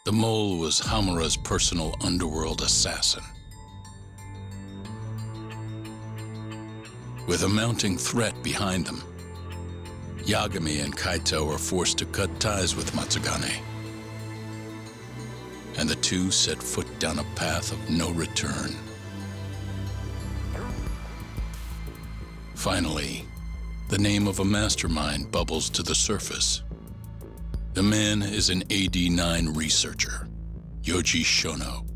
The mole was Hamura's personal underworld assassin. With a mounting threat behind them, Yagami and Kaito were forced to cut ties with Matsugane. And the two set foot down a path of no return. Finally, the name of a mastermind bubbles to the surface. The man is an AD9 researcher, Yoji Shono.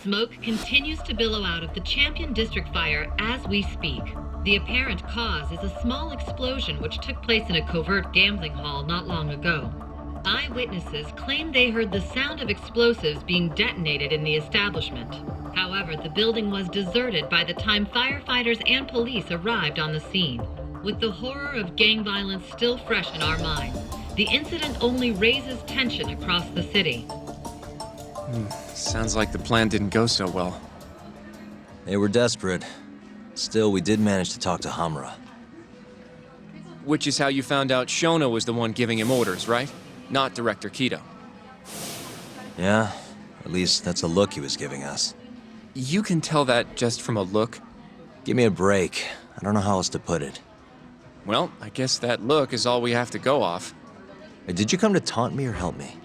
Smoke continues to billow out of the Champion District fire as we speak. The apparent cause is a small explosion which took place in a covert gambling hall not long ago. Eyewitnesses claim they heard the sound of explosives being detonated in the establishment. However, the building was deserted by the time firefighters and police arrived on the scene. With the horror of gang violence still fresh in our minds, the incident only raises tension across the city. Sounds like the plan didn't go so well. They were desperate. Still, we did manage to talk to Hamura. Which is how you found out Shono was the one giving him orders, right? Not Director Kido. Yeah, at least that's a look he was giving us. You can tell that just from a look? Give me a break. I don't know how else to put it. Well, I guess that look is all we have to go off. Hey, did you come to taunt me or help me?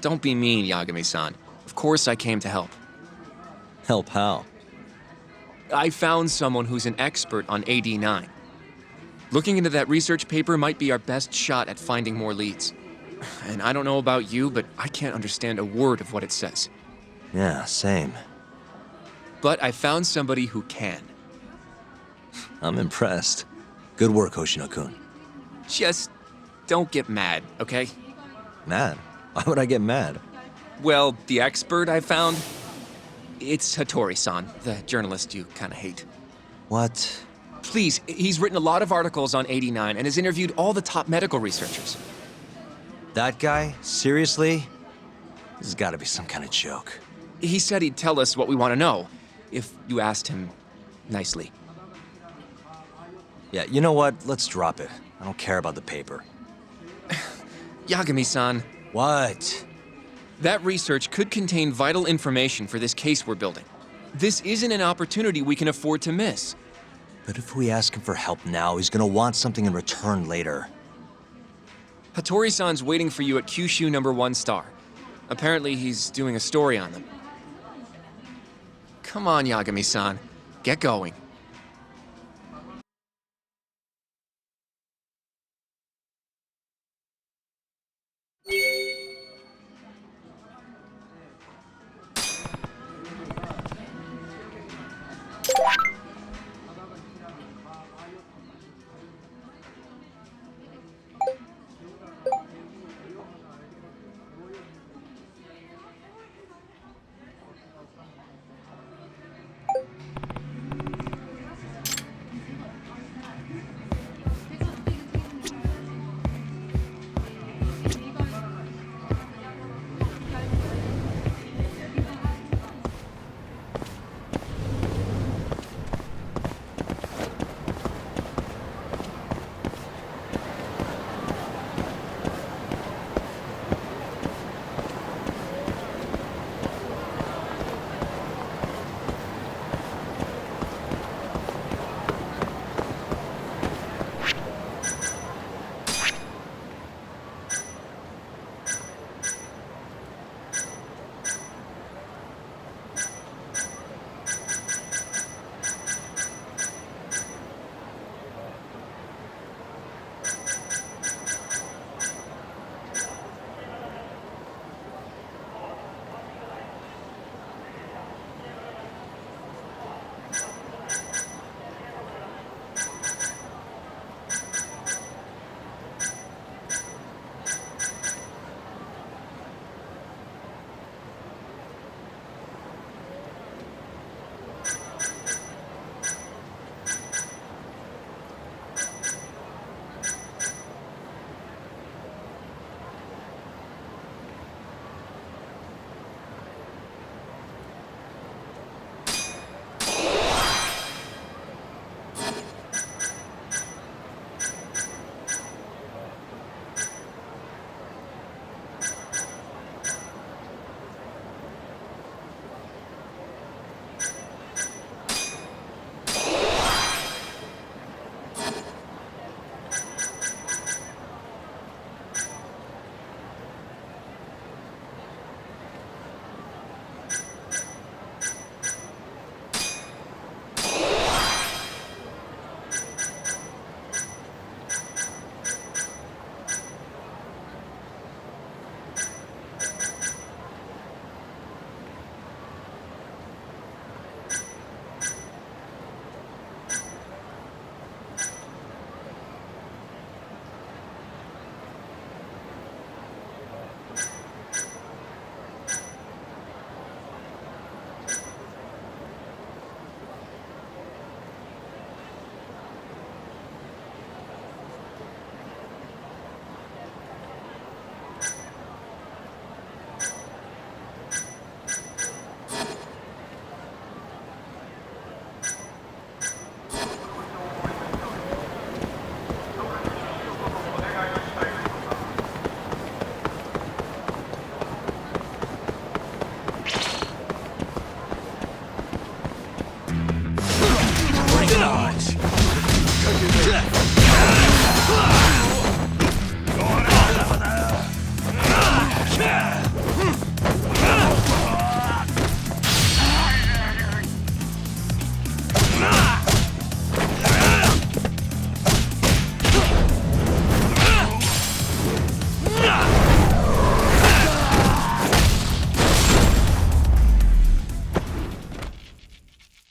Don't be mean, Yagami-san. Of course I came to help. Help how? I found someone who's an expert on AD9. Looking into that research paper might be our best shot at finding more leads. And I don't know about you, but I can't understand a word of what it says. Yeah, same. But I found somebody who can. I'm impressed. Good work, Hoshino-kun. Just don't get mad, okay? Mad? Why would I get mad? Well, the expert I found, it's Hattori-san, the journalist you kind of hate. What? Please, he's written a lot of articles on 89 and has interviewed all the top medical researchers. That guy? Seriously? This has got to be some kind of joke. He said he'd tell us what we want to know, if you asked him nicely. Yeah, you know what? Let's drop it. I don't care about the paper. Yagami-san. What? That research could contain vital information for this case we're building. This isn't an opportunity we can afford to miss. But if we ask him for help now, he's gonna want something in return later. Hattori-san's waiting for you at Kyushu number 1 star. Apparently he's doing a story on them. Come on, Yagami-san. Get going.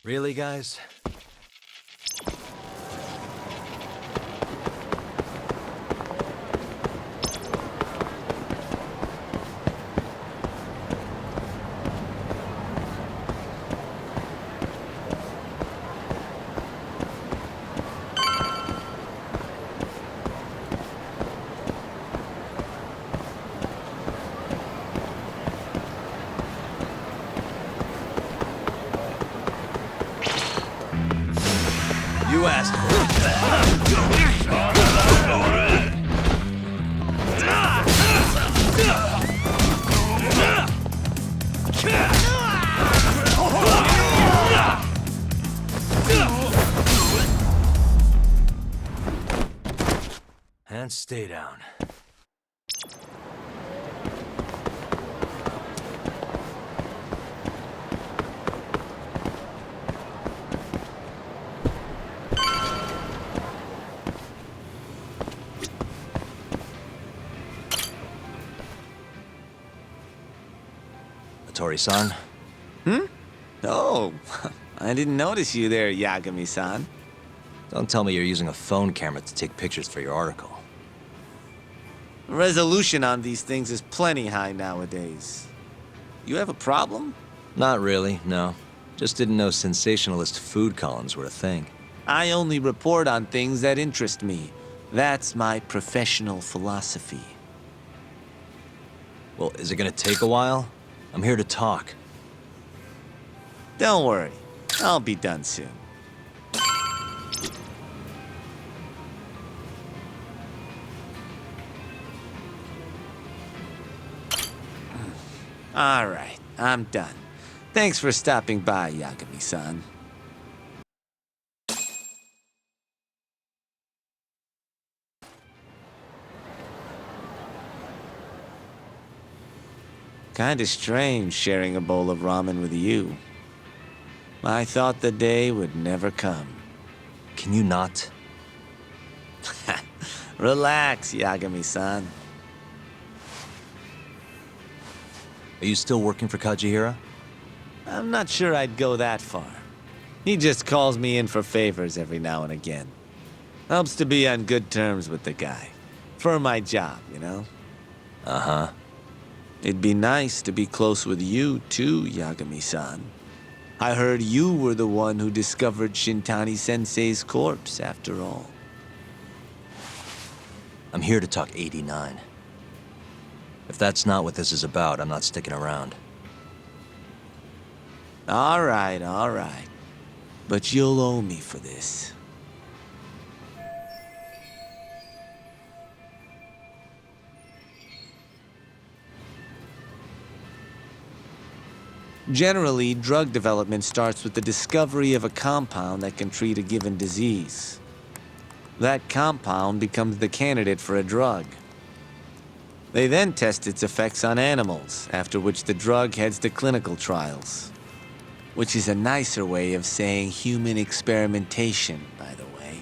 Really, guys? You asked for it. And stay down. Tori-san? Oh, I didn't notice you there, Yagami-san. Don't tell me you're using a phone camera to take pictures for your article. Resolution on these things is plenty high nowadays. You have a problem? Not really, no. Just didn't know sensationalist food columns were a thing. I only report on things that interest me. That's my professional philosophy. Well, is it gonna take a while? I'm here to talk. Don't worry, I'll be done soon. All right, I'm done. Thanks for stopping by, Yagami-san. Kinda strange sharing a bowl of ramen with you. I thought the day would never come. Can you not? Relax, Yagami-san. Are you still working for Kajihira? I'm not sure I'd go that far. He just calls me in for favors every now and again. Helps to be on good terms with the guy. For my job, you know? Uh-huh. It'd be nice to be close with you, too, Yagami-san. I heard you were the one who discovered Shintani-sensei's corpse, after all. I'm here to talk 89. If that's not what this is about, I'm not sticking around. All right. But you'll owe me for this. Generally, drug development starts with the discovery of a compound that can treat a given disease. That compound becomes the candidate for a drug. They then test its effects on animals, after which the drug heads to clinical trials. Which is a nicer way of saying human experimentation, by the way.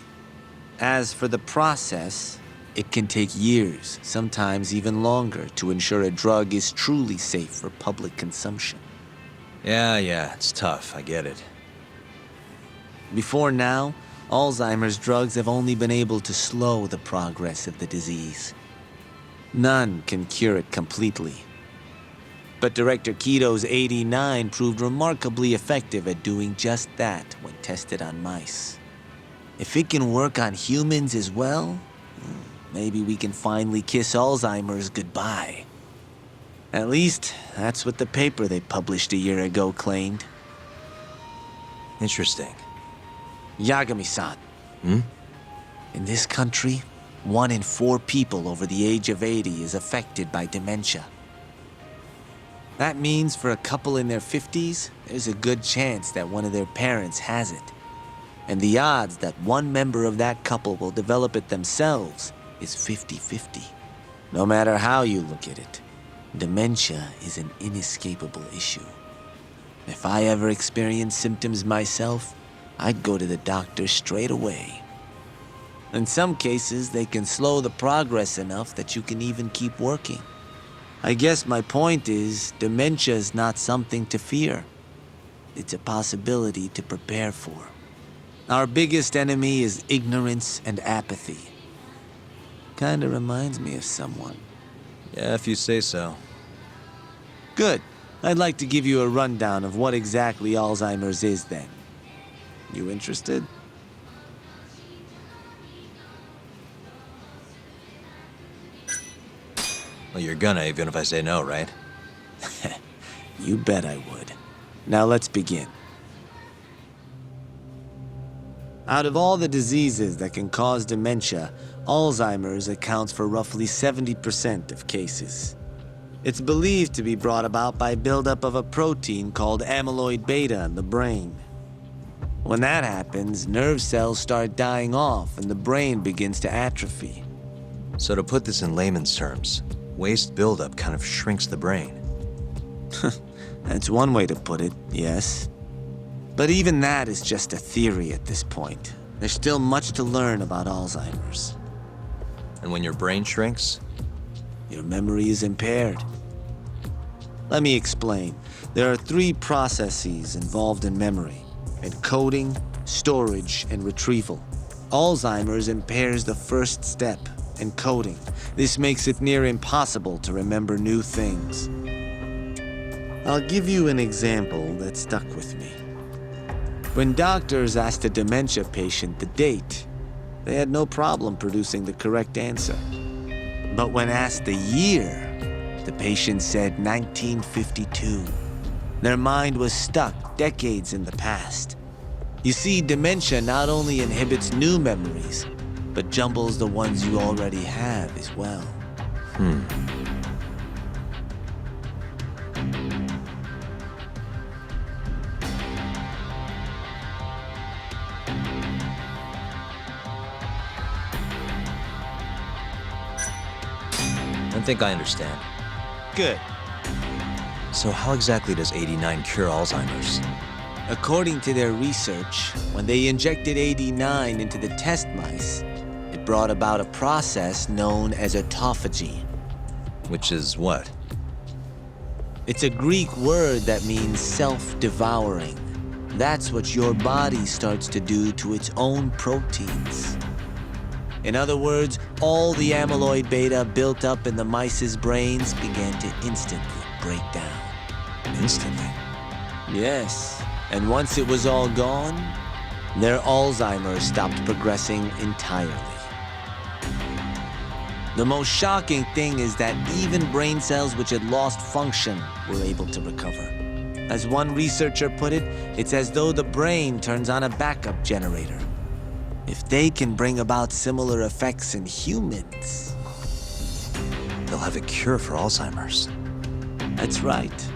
As for the process, it can take years, sometimes even longer, to ensure a drug is truly safe for public consumption. Yeah, it's tough, I get it. Before now, Alzheimer's drugs have only been able to slow the progress of the disease. None can cure it completely. But Director Kito's 89 proved remarkably effective at doing just that when tested on mice. If it can work on humans as well, maybe we can finally kiss Alzheimer's goodbye. At least, that's what the paper they published a year ago claimed. Interesting. Yagami-san. Hmm? In this country, 1 in 4 people over the age of 80 is affected by dementia. That means for a couple in their 50s, there's a good chance that one of their parents has it. And the odds that one member of that couple will develop it themselves is 50-50. No matter how you look at it, dementia is an inescapable issue. If I ever experienced symptoms myself, I'd go to the doctor straight away. In some cases, they can slow the progress enough that you can even keep working. I guess my point is, dementia is not something to fear. it's a possibility to prepare for. Our biggest enemy is ignorance and apathy. Kinda reminds me of someone. Yeah, if you say so. Good. I'd like to give you a rundown of what exactly Alzheimer's is then. You interested? Well, you're gonna, even if I say no, right? You bet I would. Now let's begin. Out of all the diseases that can cause dementia, Alzheimer's accounts for roughly 70% of cases. It's believed to be brought about by buildup of a protein called amyloid beta in the brain. When that happens, nerve cells start dying off and the brain begins to atrophy. So to put this in layman's terms, waste buildup kind of shrinks the brain. That's one way to put it, yes. But even that is just a theory at this point. There's still much to learn about Alzheimer's. And when your brain shrinks, Your memory is impaired. Let me explain. There are 3 processes involved in memory: encoding, storage, and retrieval. Alzheimer's impairs the first step, encoding. This makes it near impossible to remember new things. I'll give you an example that stuck with me. When doctors asked a dementia patient the date, they had no problem producing the correct answer. But when asked the year, the patient said 1952. Their mind was stuck decades in the past. You see, dementia not only inhibits new memories, but jumbles the ones you already have as well. I think I understand. Good. So how exactly does 89 cure Alzheimer's? According to their research, when they injected 89 into the test mice, it brought about a process known as autophagy. Which is what? It's a Greek word that means self-devouring. That's what your body starts to do to its own proteins. In other words, all the amyloid beta built up in the mice's brains began to instantly break down. Instantly? Yes, and once it was all gone, their Alzheimer's stopped progressing entirely. The most shocking thing is that even brain cells which had lost function were able to recover. As one researcher put it, it's as though the brain turns on a backup generator. If they can bring about similar effects in humans, They'll have a cure for Alzheimer's. that's right.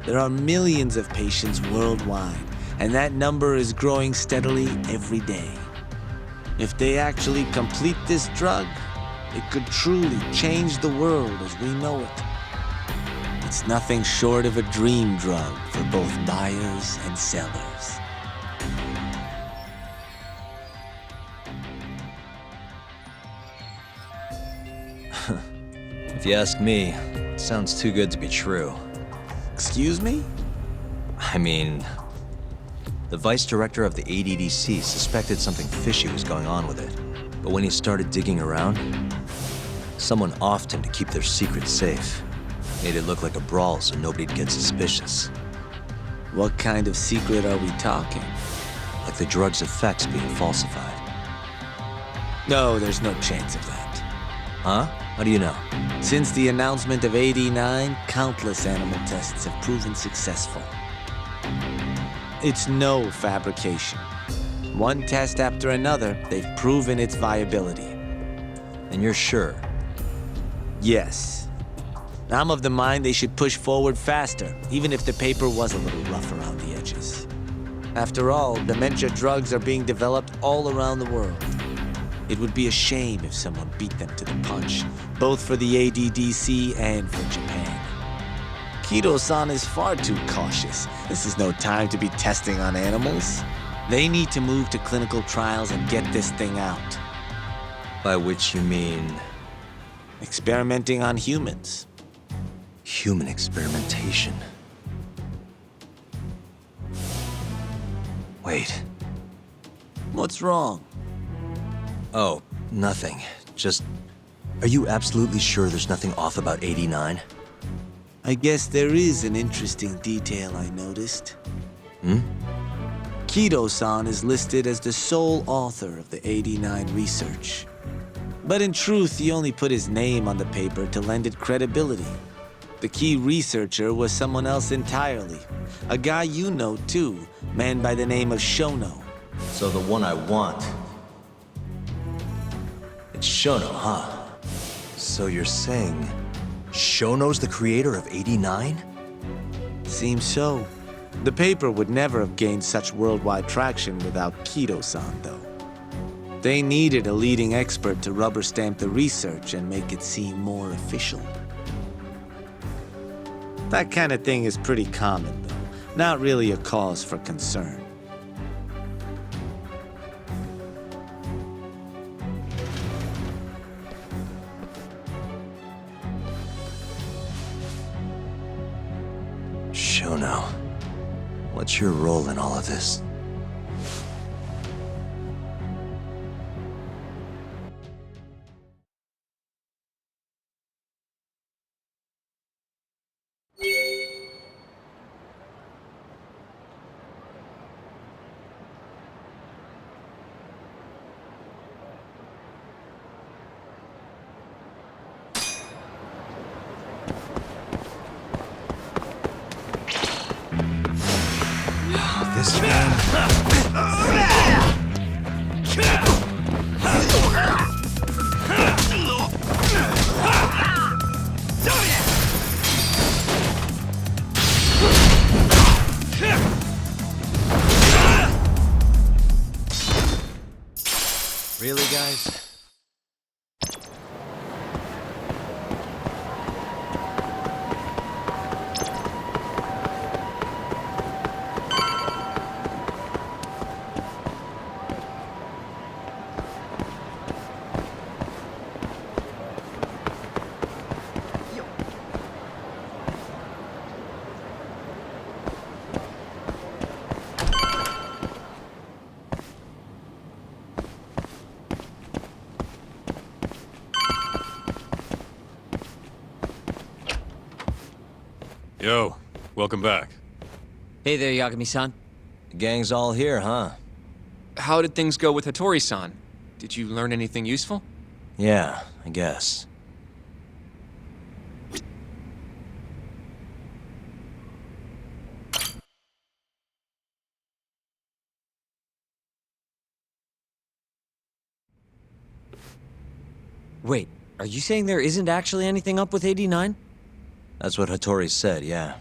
There are millions of patients worldwide, and that number is growing steadily every day. If they actually complete this drug, it could truly change the world as we know it. It's nothing short of a dream drug for both buyers and sellers. If you ask me, it sounds too good to be true. Excuse me? I mean, the vice director of the ADDC suspected something fishy was going on with it. But when he started digging around, someone offed him to keep their secret safe. Made it look like a brawl so nobody'd get suspicious. What kind of secret are we talking? Like the drug's effects being falsified. No, there's no chance of that. Huh? How do you know? Since the announcement of 89, countless animal tests have proven successful. It's no fabrication. One test after another, they've proven its viability. And you're sure? Yes. I'm of the mind they should push forward faster, even if the paper was a little rough around the edges. After all, dementia drugs are being developed all around the world. It would be a shame if someone beat them to the punch, both for the ADDC and for Japan. Kido-san is far too cautious. This is no time to be testing on animals. They need to move to clinical trials and get this thing out. By which you mean Experimenting on humans. human experimentation. Wait. What's wrong? Oh, nothing. Just... Are you absolutely sure there's nothing off about 89? I guess there is an interesting detail I noticed. Kido-san is listed as the sole author of the 89 research. But in truth, he only put his name on the paper to lend it credibility. The key researcher was someone else entirely. A guy you know too, man by the name of Shono. So the one I want... It's Shono, huh? So you're saying... Shono's the creator of 89? Seems so. The paper would never have gained such worldwide traction without Kido-san, though. They needed a leading expert to rubber stamp the research and make it seem more official. That kind of thing is pretty common, though. Not really a cause for concern. Shono, what's your role in all of this? This man... Really, guys? Yo, welcome back. Hey there, Yagami-san. The gang's all here, huh? How did things go with Hattori-san? Did you learn anything useful? Yeah, I guess. Wait, are you saying there isn't actually anything up with 89? That's what Hattori said, yeah.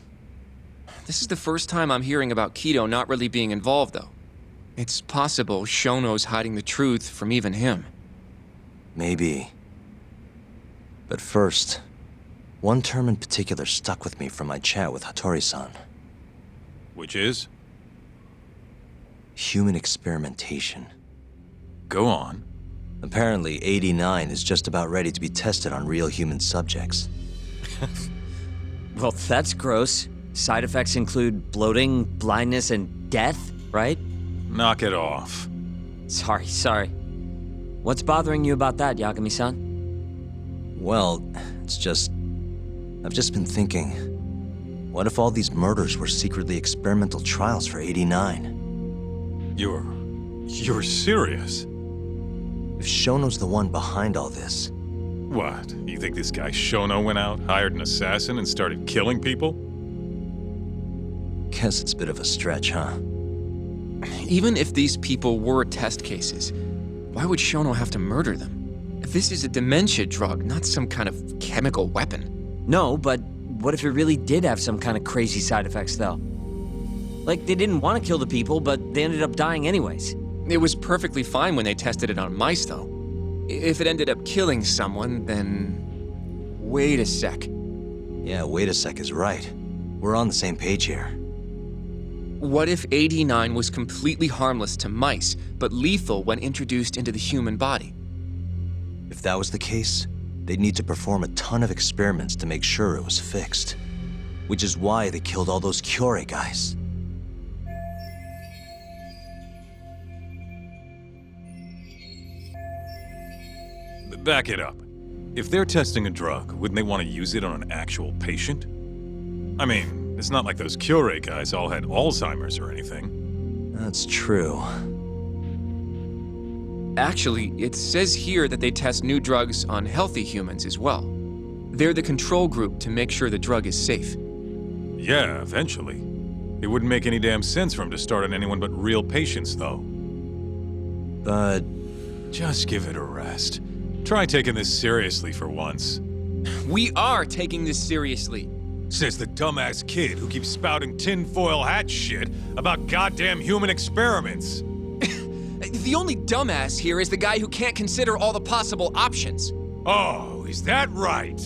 This is the first time I'm hearing about Kido not really being involved, though. It's possible Shono's hiding the truth from even him. Maybe. But first, one term in particular stuck with me from my chat with Hattori-san. Which is? Human experimentation. Go on. Apparently, 89 is just about ready to be tested on real human subjects. Well, that's gross. Side effects include bloating, blindness, and death, right? Knock it off. Sorry. What's bothering you about that, Yagami-san? Well, it's just... I've just been thinking, what if all these murders were secretly experimental trials for 89? You're serious? If Shono's the one behind all this... What? You think this guy Shono went out, hired an assassin, and started killing people? Guess it's a bit of a stretch, huh? Even if these people were test cases, why would Shono have to murder them? This is a dementia drug, not some kind of chemical weapon. No, but what if it really did have some kind of crazy side effects, though? Like, they didn't want to kill the people, but they ended up dying anyways. It was perfectly fine when they tested it on mice, though. If it ended up killing someone, then... Wait a sec. Yeah, wait a sec is right. We're on the same page here. What if 89 was completely harmless to mice, but lethal when introduced into the human body? If that was the case, they'd need to perform a ton of experiments to make sure it was fixed. Which is why they killed all those Kyorei guys. back it up. If they're testing a drug, wouldn't they want to use it on an actual patient? I mean, it's not like those Cure guys all had Alzheimer's or anything. That's true. Actually, it says here that they test new drugs on healthy humans as well. They're the control group to make sure the drug is safe. Yeah, eventually. It wouldn't make any damn sense for him to start on anyone but real patients, though. But Just give it a rest. Try taking this seriously for once. We are taking this seriously. Says the dumbass kid who keeps spouting tinfoil hat shit about goddamn human experiments. The only dumbass here is the guy who can't consider all the possible options. Oh, is that right?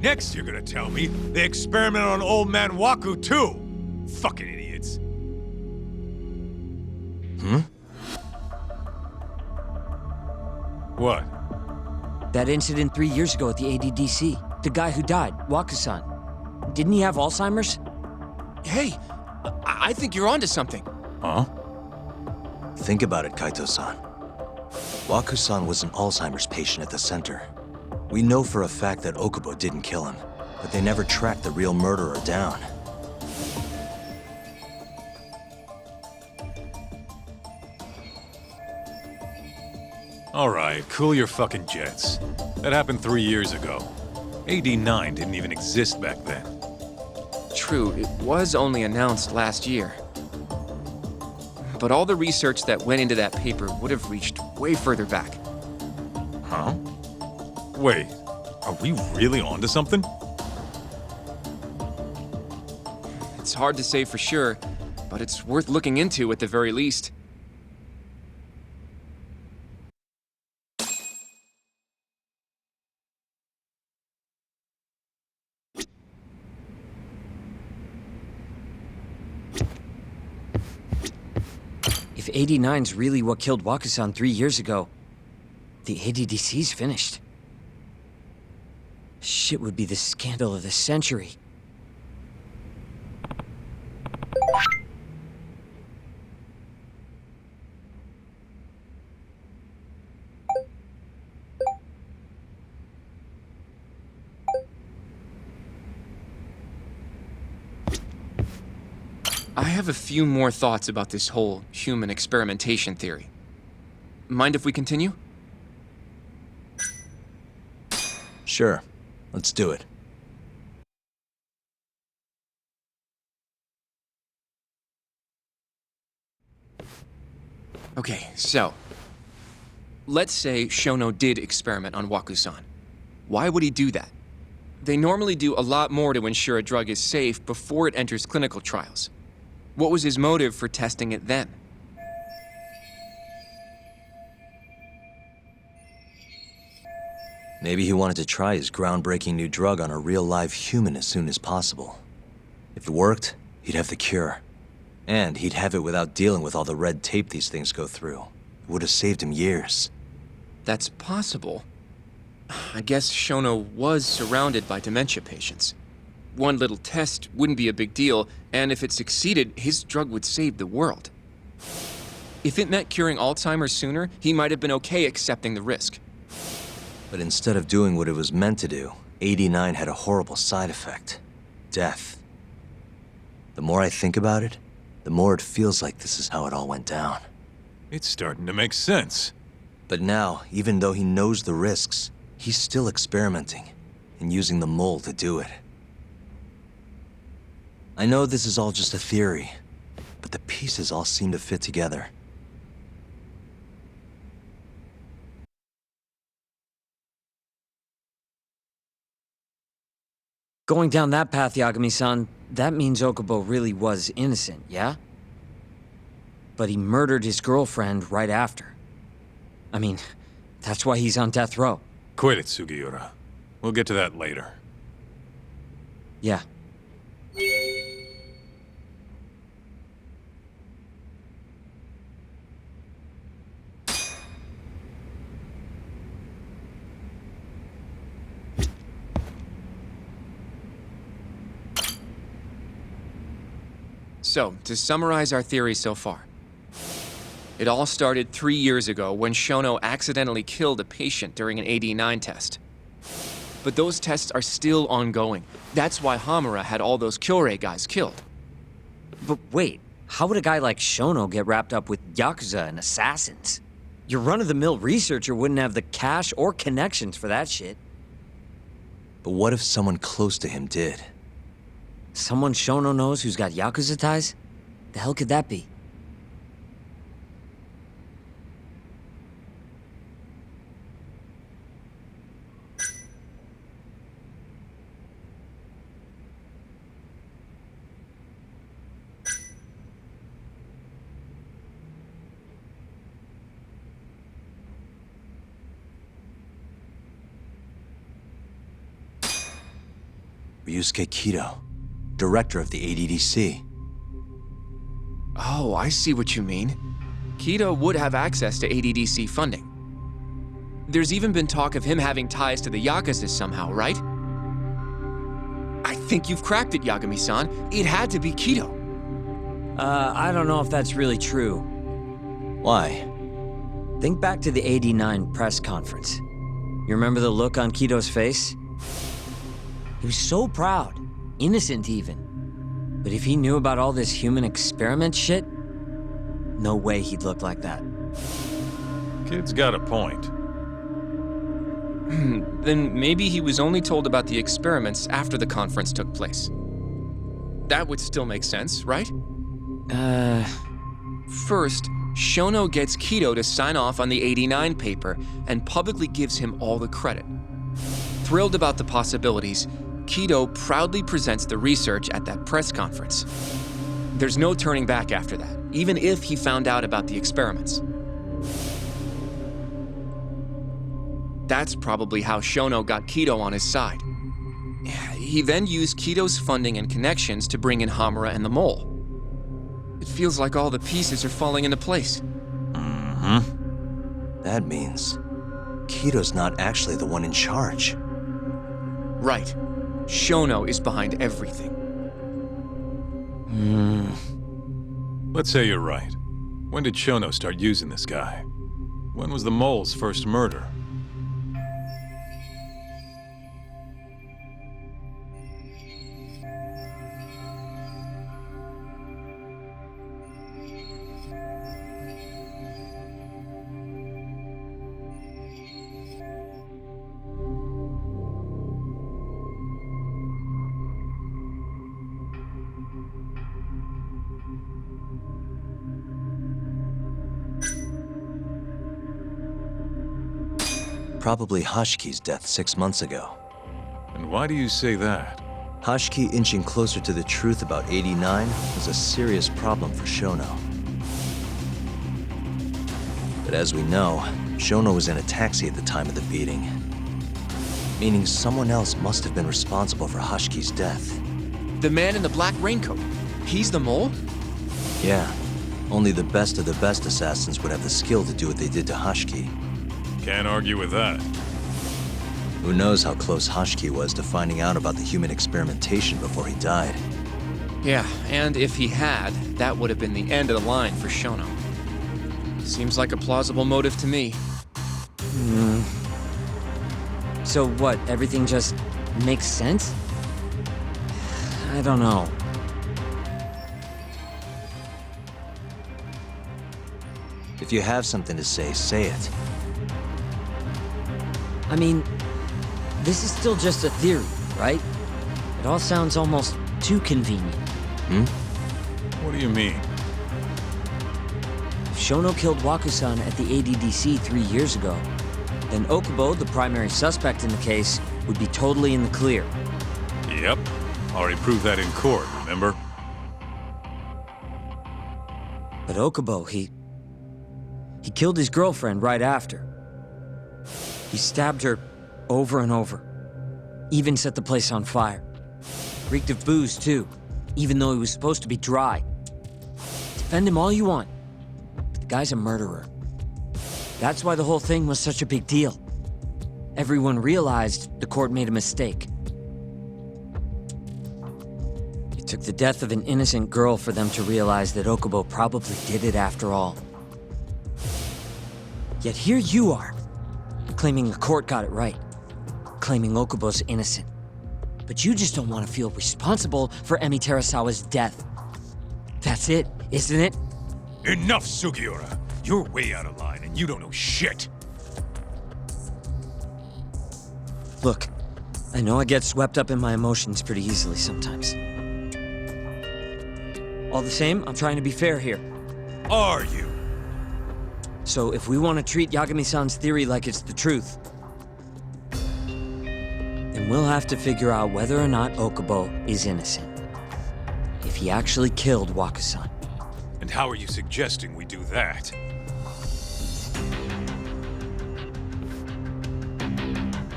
Next you're gonna tell me they experimented on old man Waku too. Fucking idiots. What? That incident 3 years ago at the ADDC. The guy who died, Wakusan. Didn't he have Alzheimer's? Hey, I think you're onto something. Huh? think about it, Kaito-san. Waku-san was an Alzheimer's patient at the center. We know for a fact that Okubo didn't kill him, but they never tracked the real murderer down. All right, cool your fucking jets. That happened 3 years ago. AD9 didn't even exist back then. True, it was only announced last year. But all the research that went into that paper would have reached way further back. Huh? Wait, are we really onto something? It's hard to say for sure, but it's worth looking into at the very least. If 89's really what killed Wakusan 3 years ago, the ADDC's finished. Shit would be the scandal of the century. I have a few more thoughts about this whole human experimentation theory. Mind if we continue? Sure, let's do it. Okay, so... let's say Shono did experiment on Waku-san. Why would he do that? They normally do a lot more to ensure a drug is safe before it enters clinical trials. What was his motive for testing it then? Maybe he wanted to try his groundbreaking new drug on a real live human as soon as possible. If it worked, he'd have the cure. And he'd have it without dealing with all the red tape these things go through. It would have saved him years. That's possible. I guess Shono was surrounded by dementia patients. One little test wouldn't be a big deal, and if it succeeded, his drug would save the world. If it meant curing Alzheimer's sooner, he might have been okay accepting the risk. But instead of doing what it was meant to do, 89 had a horrible side effect. Death. The more I think about it, the more it feels like this is how it all went down. It's starting to make sense. But now, even though he knows the risks, he's still experimenting and using the mole to do it. I know this is all just a theory, but the pieces all seem to fit together. Going down that path, Yagami-san, that means Okubo really was innocent, yeah? But he murdered his girlfriend right after. I mean, that's why he's on death row. Quit it, Sugiura. We'll get to that later. Yeah. So, to summarize our theory so far. It all started 3 years ago when Shono accidentally killed a patient during an AD9 test. But those tests are still ongoing. That's why Hamura had all those Kyorei guys killed. But wait, how would a guy like Shono get wrapped up with Yakuza and assassins? Your run-of-the-mill researcher wouldn't have the cash or connections for that shit. But what if someone close to him did? Someone Shono knows who's got Yakuza ties? The hell could that be? Ryusuke Kido, director of the ADDC. Oh, I see what you mean. Kido would have access to ADDC funding. There's even been talk of him having ties to the Yakuza somehow, right? I think you've cracked it, Yagami-san. It had to be Kido. I don't know if that's really true. Why? Think back to the '89 press conference. You remember the look on Kido's face? He was so proud, innocent even. But if he knew about all this human experiment shit, no way he'd look like that. Kid's got a point. Then maybe he was only told about the experiments after the conference took place. That would still make sense, right? First, Shono gets Kido to sign off on the '89 paper and publicly gives him all the credit. Thrilled about the possibilities, Kido proudly presents the research at that press conference. There's no turning back after that, even if he found out about the experiments. That's probably how Shono got Kido on his side. He then used Kido's funding and connections to bring in Hamura and the Mole. It feels like all the pieces are falling into place. That means Kido's not actually the one in charge. Right. Shono is behind everything. Let's say you're right. When did Shono start using this guy? When was the mole's first murder? Probably Hashiki's death 6 months ago. And why do you say that? Hashiki inching closer to the truth about '89 was a serious problem for Shono. But as we know, Shono was in a taxi at the time of the beating. Meaning someone else must have been responsible for Hashiki's death. The man in the black raincoat. He's the Mole? Yeah, only the best of the best assassins would have the skill to do what they did to Hashiki. Can't argue with that. Who knows how close Hashiki was to finding out about the human experimentation before he died. Yeah, and if he had, that would have been the end of the line for Shono. Seems like a plausible motive to me. So what, everything just makes sense? I don't know. If you have something to say it. I mean, this is still just a theory, right? It all sounds almost too convenient. What do you mean? If Shono killed Wakusan at the ADDC 3 years ago, then Okubo, the primary suspect in the case, would be totally in the clear. Yep. Already proved that in court, remember? But Okubo, he killed his girlfriend right after. He stabbed her over and over. Even set the place on fire. Reeked of booze, too, even though he was supposed to be dry. Defend him all you want, but the guy's a murderer. That's why the whole thing was such a big deal. Everyone realized the court made a mistake. It took the death of an innocent girl for them to realize that Okubo probably did it after all. Yet here you are, claiming the court got it right, claiming Okubo's innocent. But you just don't want to feel responsible for Emi Terasawa's death. That's it, isn't it? Enough, Sugiura! You're way out of line, and you don't know shit! Look, I know I get swept up in my emotions pretty easily sometimes. All the same, I'm trying to be fair here. Are you? So if we want to treat Yagami-san's theory like it's the truth, then we'll have to figure out whether or not Okubo is innocent. If he actually killed Waka-san. And how are you suggesting we do that?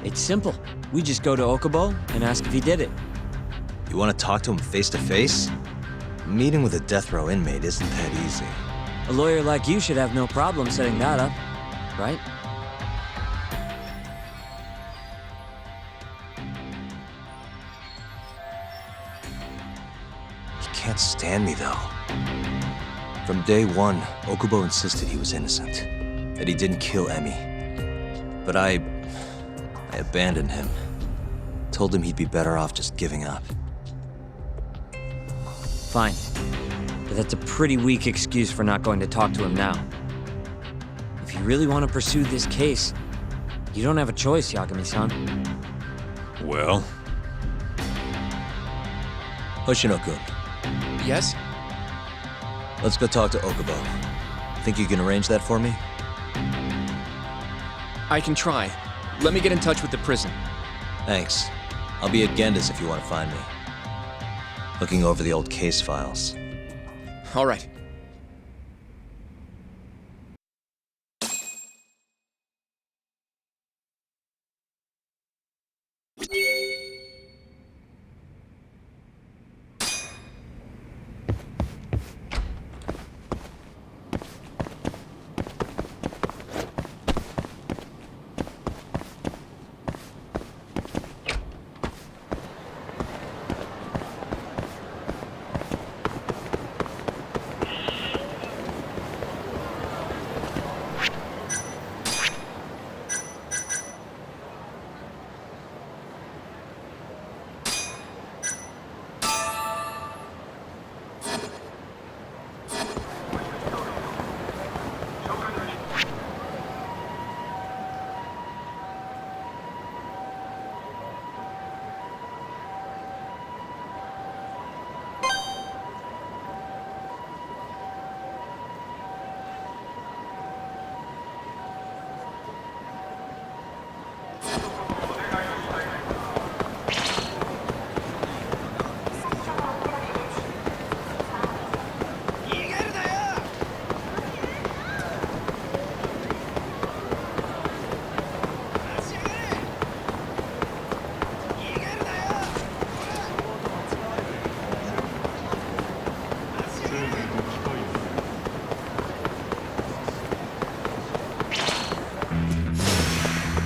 It's simple. We just go to Okubo and ask if he did it. You want to talk to him face to face? A meeting with a death row inmate isn't that easy. A lawyer like you should have no problem setting that up, right? He can't stand me, though. From day one, Okubo insisted he was innocent, that he didn't kill Emi. But I abandoned him. Told him he'd be better off just giving up. Fine. But that's a pretty weak excuse for not going to talk to him now. If you really want to pursue this case, you don't have a choice, Yagami-san. Well? Hoshino-kun, Yes? let's go talk to Okubo. Think you can arrange that for me? I can try. Let me get in touch with the prison. Thanks. I'll be at Genda's if you want to find me. Looking over the old case files. All right.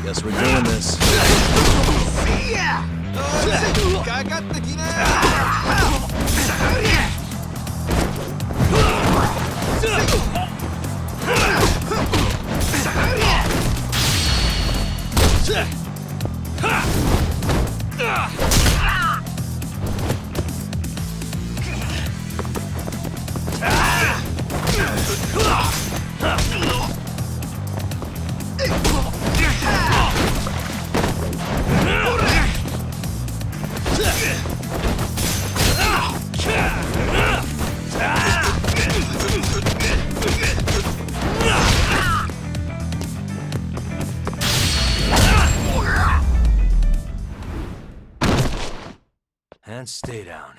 Guess we're doing this. And stay down.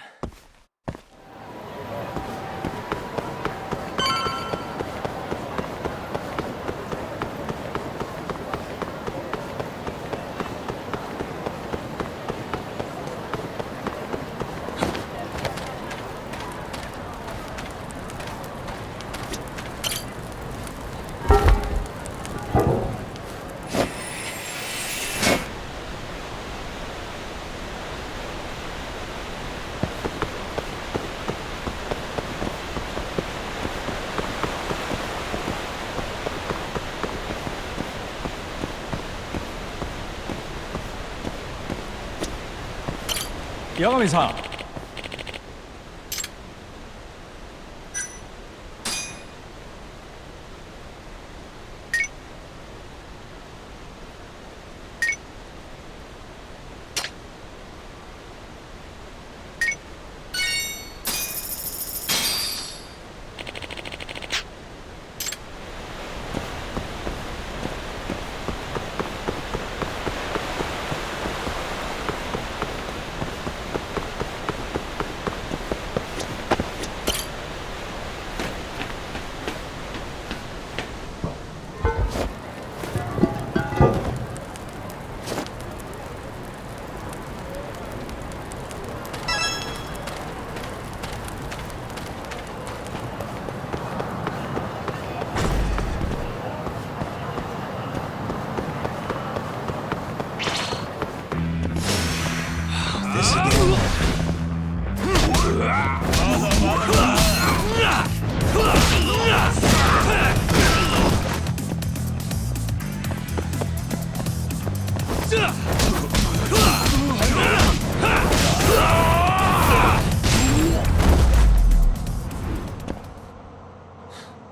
八神さん。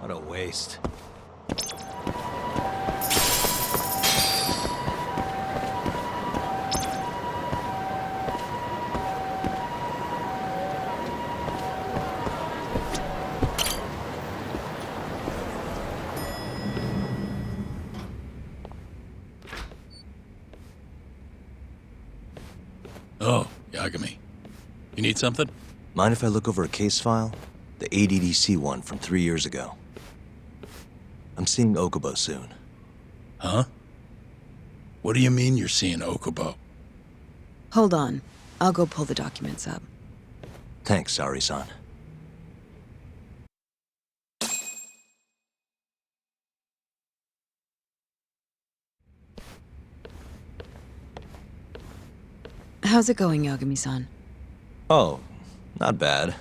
What a waste. Oh, Yagami. You need something? Mind if I look over a case file? The ADDC one from 3 years ago. I'm seeing Okubo soon. Huh? What do you mean you're seeing Okubo? Hold on. I'll go pull the documents up. Thanks, Ari-san. How's it going, Yagami-san? Oh, not bad.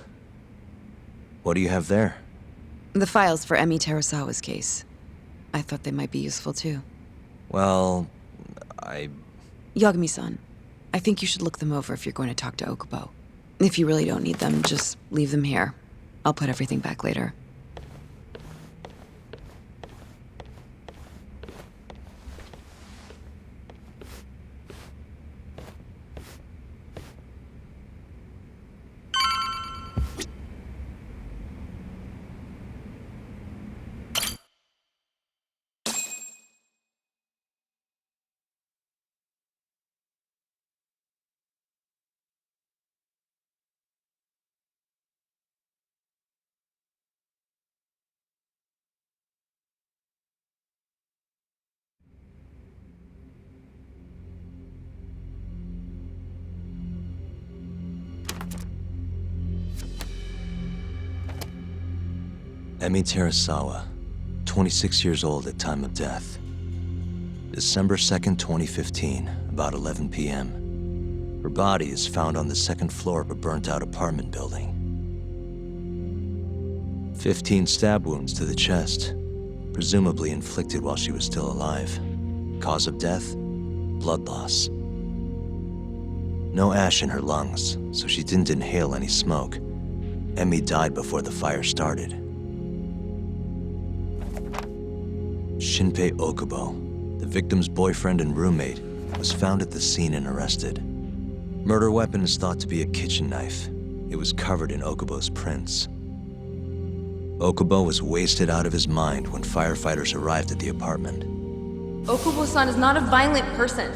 What do you have there? The files for Emi Terasawa's case. I thought they might be useful too. Well, Yagami-san, I think you should look them over if you're going to talk to Okubo. If you really don't need them, just leave them here. I'll put everything back later. Emi Terasawa, 26 years old at time of death. December 2nd, 2015, about 11 p.m. Her body is found on the second floor of a burnt-out apartment building. 15 stab wounds to the chest, presumably inflicted while she was still alive. Cause of death? Blood loss. No ash in her lungs, so she didn't inhale any smoke. Emi died before the fire started. Shinpei Okubo, the victim's boyfriend and roommate, was found at the scene and arrested. Murder weapon is thought to be a kitchen knife. It was covered in Okubo's prints. Okubo was wasted out of his mind when firefighters arrived at the apartment. Okubo-san is not a violent person.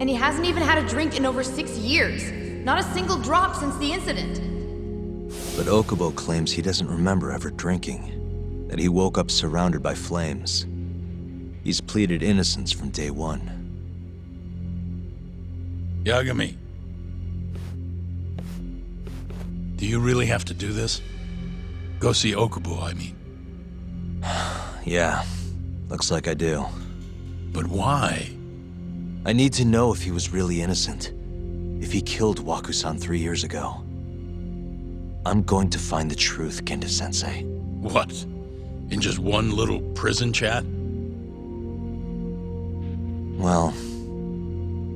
And he hasn't even had a drink in over 6 years. Not a single drop since the incident. But Okubo claims he doesn't remember ever drinking. That he woke up surrounded by flames. He's pleaded innocence from day one. Yagami. Do you really have to do this? Go see Okubo, I mean. Yeah, looks like I do. But why? I need to know if he was really innocent. If he killed Waku-san 3 years ago. I'm going to find the truth, Kenta-sensei. What? In just one little prison chat? Well,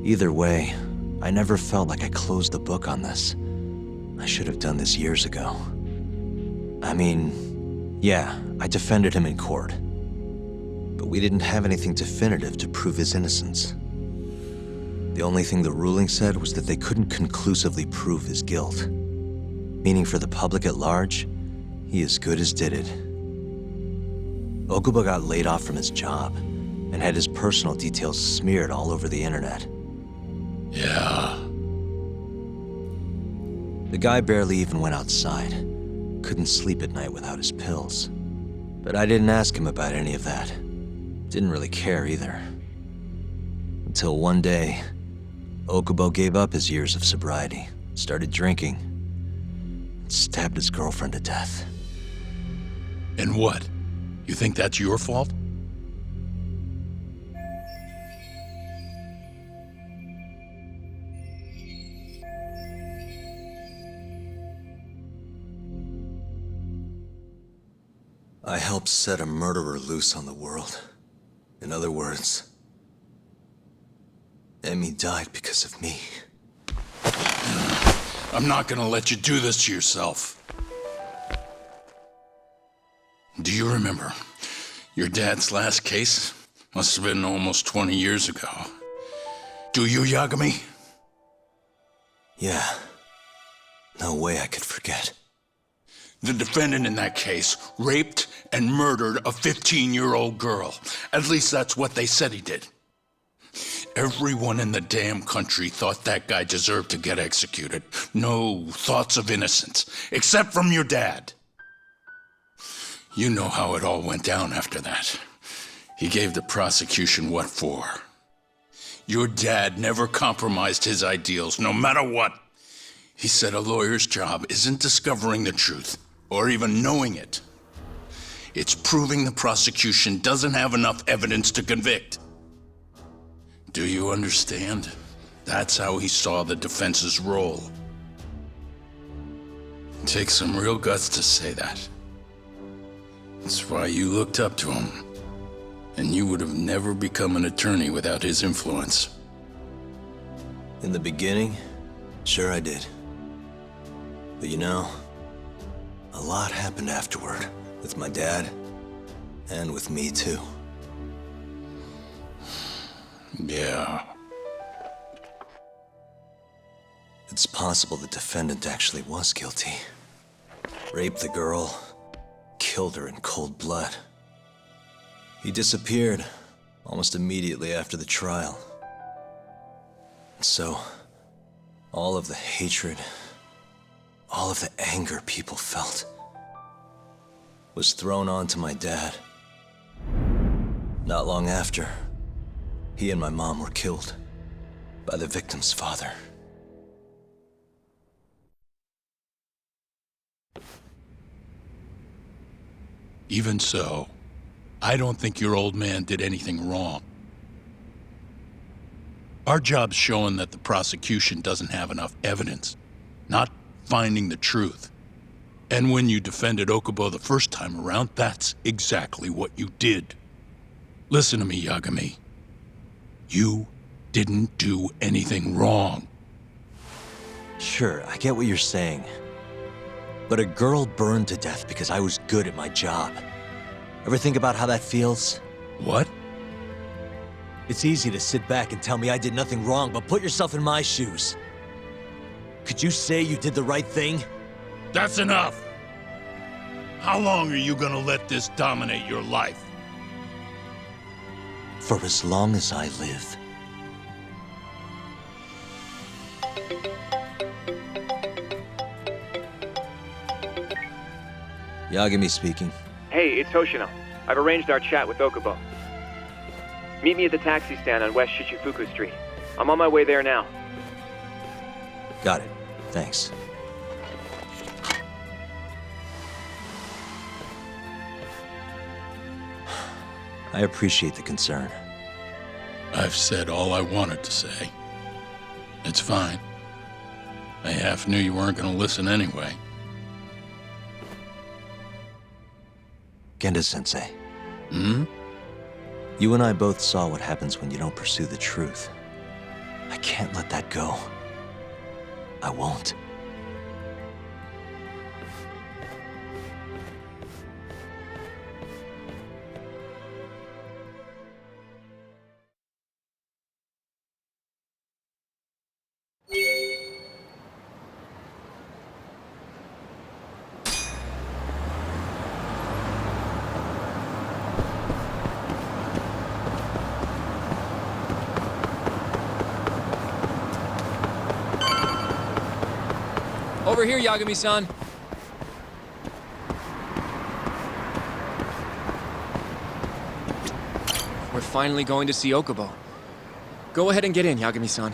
either way, I never felt like I closed the book on this. I should have done this years ago. I mean, yeah, I defended him in court. But we didn't have anything definitive to prove his innocence. The only thing the ruling said was that they couldn't conclusively prove his guilt. Meaning for the public at large, he as good as did it. Okubo got laid off from his job and had his personal details smeared all over the internet. Yeah. The guy barely even went outside. Couldn't sleep at night without his pills. But I didn't ask him about any of that. Didn't really care either. Until one day, Okubo gave up his years of sobriety, started drinking, and stabbed his girlfriend to death. And what? You think that's your fault? I helped set a murderer loose on the world. In other words, Emmy died because of me. I'm not gonna let you do this to yourself. Do you remember your dad's last case? Must have been almost 20 years ago. Do you, Yagami? Yeah. No way I could forget. The defendant in that case raped and murdered a 15-year-old girl. At least that's what they said he did. Everyone in the damn country thought that guy deserved to get executed. No thoughts of innocence, except from your dad. You know how it all went down after that. He gave the prosecution what for. Your dad never compromised his ideals, no matter what. He said a lawyer's job isn't discovering the truth, or even knowing it. It's proving the prosecution doesn't have enough evidence to convict. Do you understand? That's how he saw the defense's role. It takes some real guts to say that. That's why you looked up to him. And you would have never become an attorney without his influence. In the beginning, sure I did. But you know, a lot happened afterward, with my dad, and with me too. Yeah. It's possible the defendant actually was guilty. Raped the girl, killed her in cold blood. He disappeared almost immediately after the trial. And so, all of the hatred, all of the anger people felt was thrown onto my dad. Not long after, he and my mom were killed by the victim's father. Even so, I don't think your old man did anything wrong. Our job's showing that the prosecution doesn't have enough evidence, not finding the truth. And when you defended Okubo the first time around, that's exactly what you did. Listen to me, Yagami. You didn't do anything wrong. Sure, I get what you're saying. But a girl burned to death because I was good at my job. Ever think about how that feels? What? It's easy to sit back and tell me I did nothing wrong, but put yourself in my shoes. Could you say you did the right thing? That's enough! How long are you gonna let this dominate your life? For as long as I live. Yagami speaking. Hey, it's Hoshino. I've arranged our chat with Okubo. Meet me at the taxi stand on West Shichifuku Street. I'm on my way there now. Got it. Thanks. I appreciate the concern. I've said all I wanted to say. It's fine. I half knew you weren't gonna listen anyway. Genda-sensei. Hmm? You and I both saw what happens when you don't pursue the truth. I can't let that go. I won't. Over here, Yagami-san. We're finally going to see Okubo. Go ahead and get in, Yagami-san.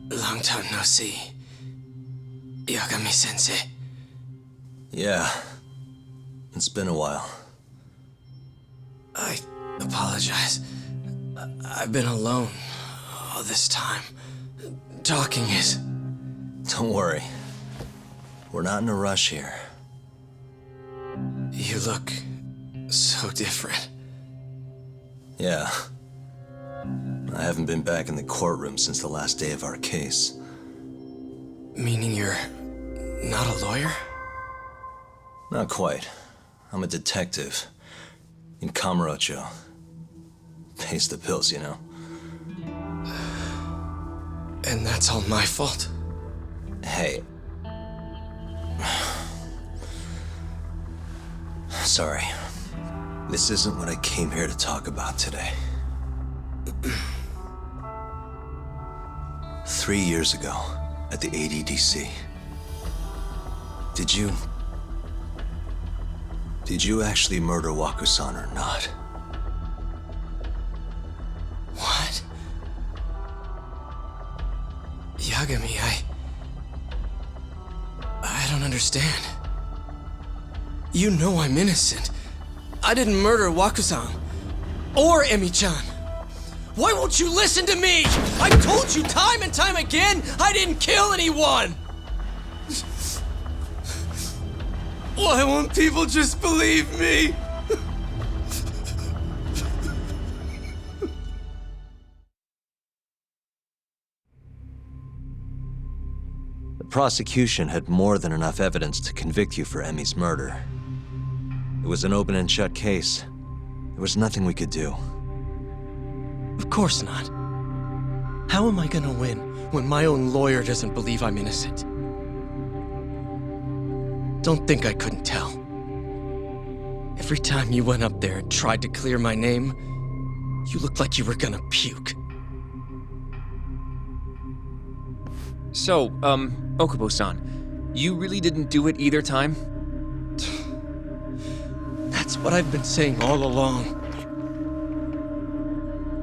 Long time no see. Yagami-sensei. Yeah. It's been a while. I apologize. I've been alone all this time. Talking is... Don't worry. We're not in a rush here. You look so different. Yeah. I haven't been back in the courtroom since the last day of our case. Meaning you're not a lawyer? Not quite. I'm a detective. In Kamurocho. Pays the bills, you know. And that's all my fault? Hey. Sorry. This isn't what I came here to talk about today. 3 years ago, at the ADDC. Did you actually murder Waku-san or not? What? Yagami, I don't understand. You know I'm innocent. I didn't murder Waku-san. Or Emi-chan. Why won't you listen to me? I've told you time and time again, I didn't kill anyone! Why won't people just believe me? The prosecution had more than enough evidence to convict you for Emi's murder. It was an open and shut case. There was nothing we could do. Of course not. How am I gonna win when my own lawyer doesn't believe I'm innocent? Don't think I couldn't tell. Every time you went up there and tried to clear my name, you looked like you were gonna puke. So, Okubo-san, you really didn't do it either time? That's what I've been saying all along.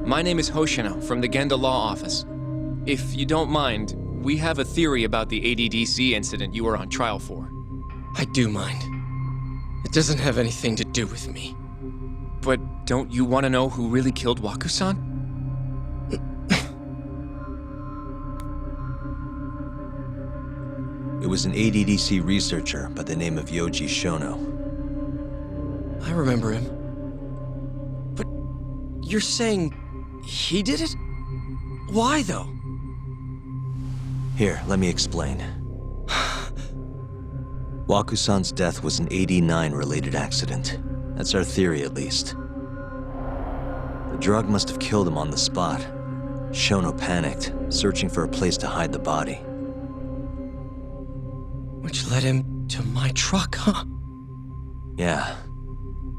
My name is Hoshino from the Genda Law Office. If you don't mind, we have a theory about the ADDC incident you were on trial for. I do mind. It doesn't have anything to do with me. But don't you want to know who really killed Waku-san? It was an ADDC researcher by the name of Yoji Shono. I remember him. But you're saying he did it? Why, though? Here, let me explain. Waku-san's death was an 89-related accident. That's our theory, at least. The drug must have killed him on the spot. Shono panicked, searching for a place to hide the body. Which led him to my truck, huh? Yeah.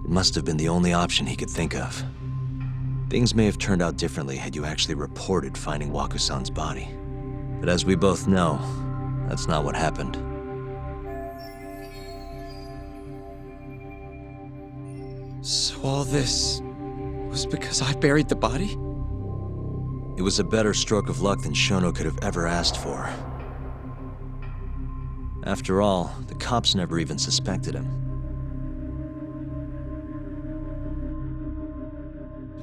It must have been the only option he could think of. Things may have turned out differently had you actually reported finding Waku-san's body. But as we both know, that's not what happened. So all this was because I buried the body? It was a better stroke of luck than Shono could have ever asked for. After all, the cops never even suspected him.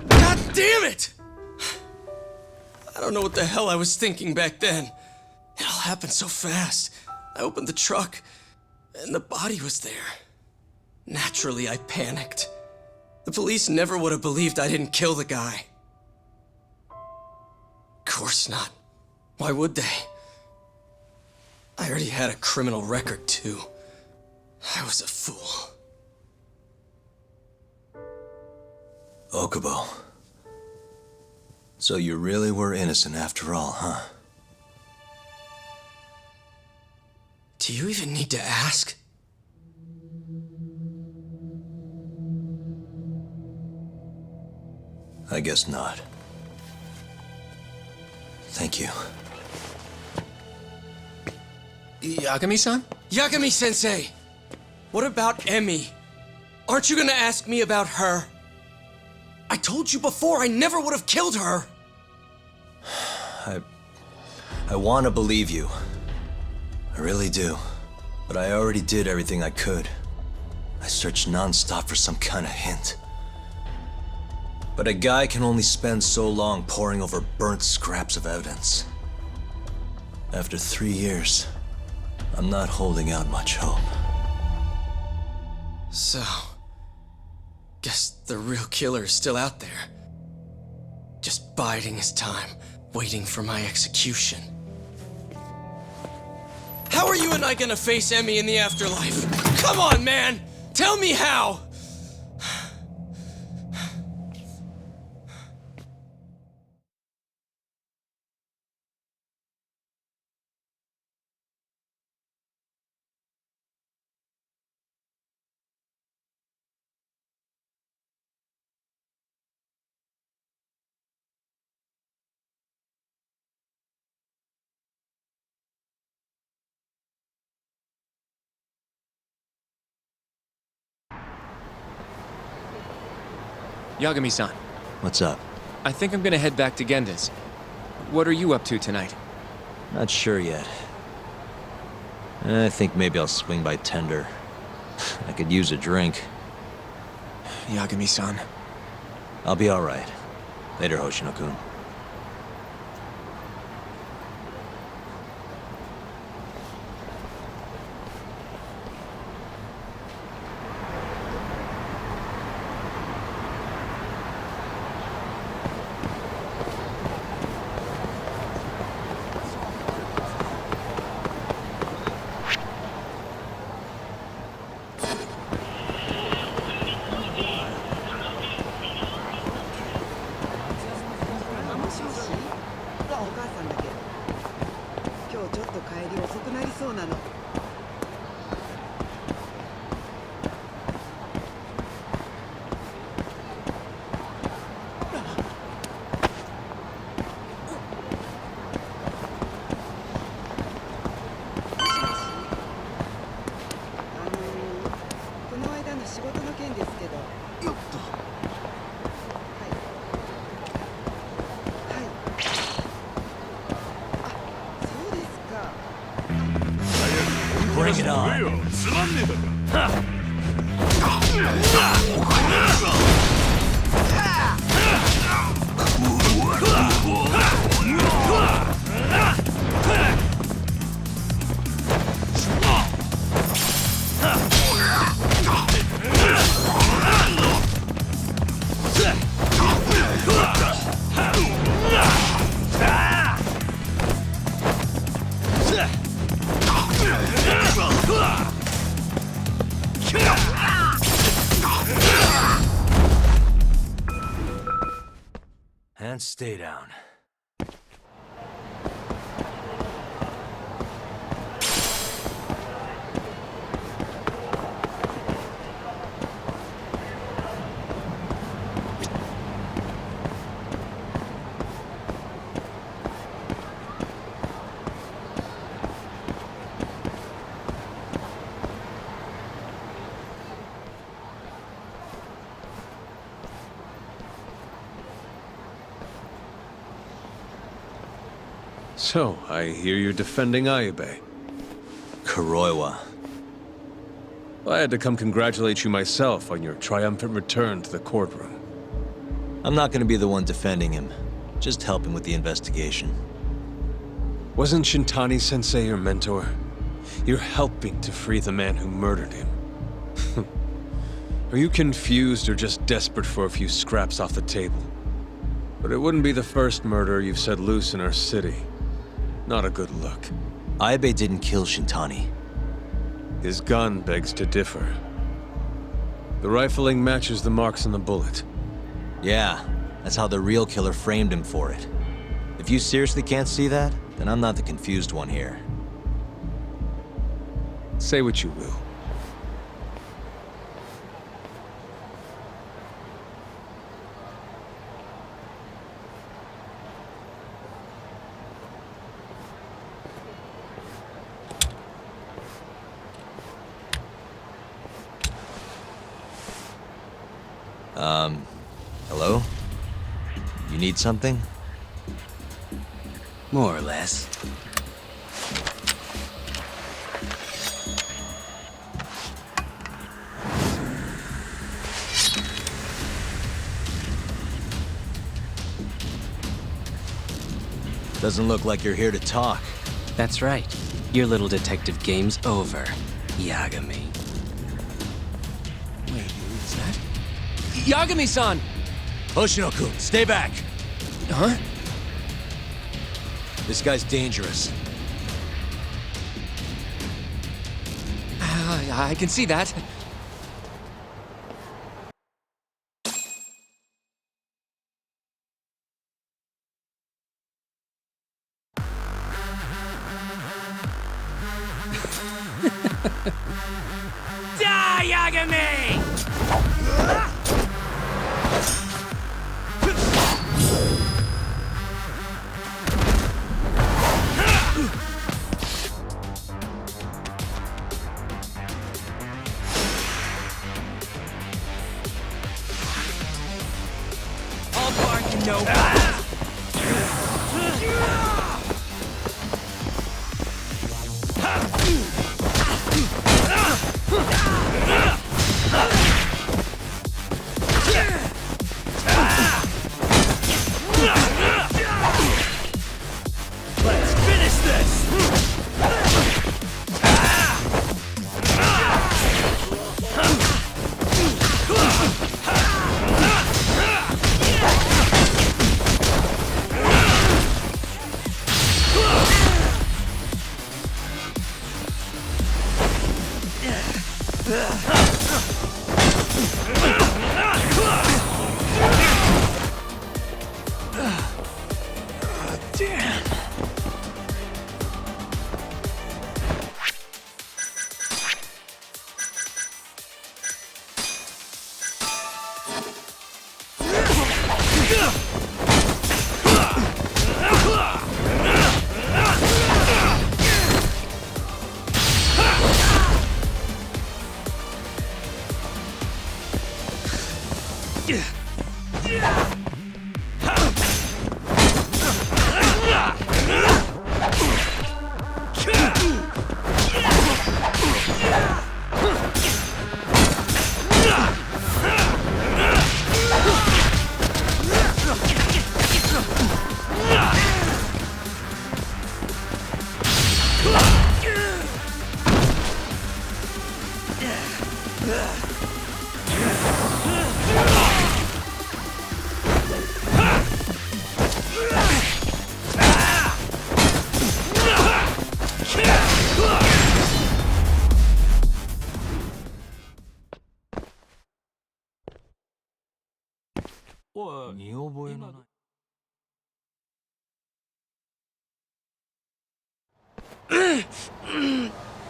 God damn it! I don't know what the hell I was thinking back then. It all happened so fast. I opened the truck, and the body was there. Naturally, I panicked. The police never would have believed I didn't kill the guy. Of course not. Why would they? I already had a criminal record, too. I was a fool. Okubo. So you really were innocent after all, huh? Do you even need to ask? I guess not. Thank you. Yagami-san? Yagami-sensei! What about Emi? Aren't you gonna ask me about her? I told you before I never would have killed her! I want to believe you. I really do. But I already did everything I could. I searched non-stop for some kind of hint. But a guy can only spend so long poring over burnt scraps of evidence. After 3 years, I'm not holding out much hope. So, guess the real killer is still out there. Just biding his time, waiting for my execution. How are you and I gonna face Emi in the afterlife? Come on, man! Tell me how! Yagami-san, What's up? I think I'm gonna head back to Genda's. What are you up to tonight? Not sure yet. I think maybe I'll swing by Tender. I could use a drink. Yagami-san. I'll be alright. Later, Hoshino-kun. Bring it on. And stay down. So, I hear you're defending Ayube. Kuroiwa. I had to come congratulate you myself on your triumphant return to the courtroom. I'm not gonna be the one defending him. Just helping with the investigation. Wasn't Shintani-sensei your mentor? You're helping to free the man who murdered him. Are you confused or just desperate for a few scraps off the table? But it wouldn't be the first murder you've set loose in our city. Not a good look. Ayube didn't kill Shintani. His gun begs to differ. The rifling matches the marks on the bullet. Yeah, that's how the real killer framed him for it. If you seriously can't see that, then I'm not the confused one here. Say what you will. Hello? You need something? More or less. Doesn't look like you're here to talk. That's right. Your little detective game's over, Yagami. Wait, is that? Yagami-san! Hoshino-kun, stay back! Huh? This guy's dangerous. I can see that. Die, Yagami! All bark and no Let's finish this!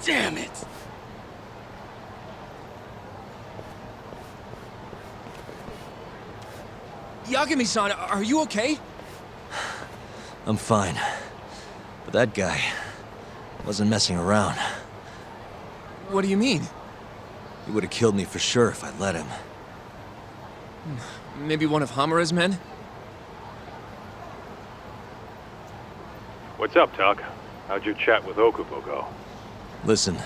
Damn it! Yagami-san, are you okay? I'm fine. But that guy wasn't messing around. What do you mean? He would have killed me for sure if I'd let him. Maybe one of Hamura's men? What's up, Tuck? How'd your chat with Okubo go? Listen,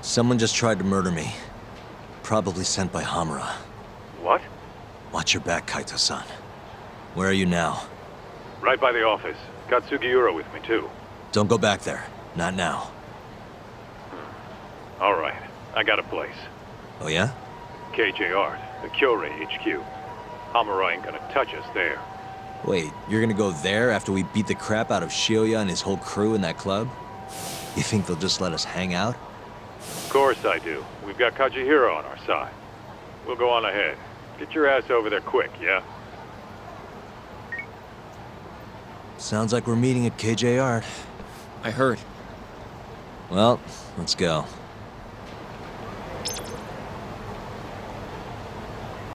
someone just tried to murder me. Probably sent by Hamura. What? Watch your back, Kaito-san. Where are you now? Right by the office. Got Sugiura with me, too. Don't go back there. Not now. All right. I got a place. Oh yeah? KJ Art, the Kyorei HQ. Hamura ain't gonna touch us there. Wait, you're gonna go there after we beat the crap out of Shioya and his whole crew in that club? You think they'll just let us hang out? Of course I do. We've got Kajihiro on our side. We'll go on ahead. Get your ass over there quick, yeah? Sounds like we're meeting at KJ Art. I heard. Well, let's go.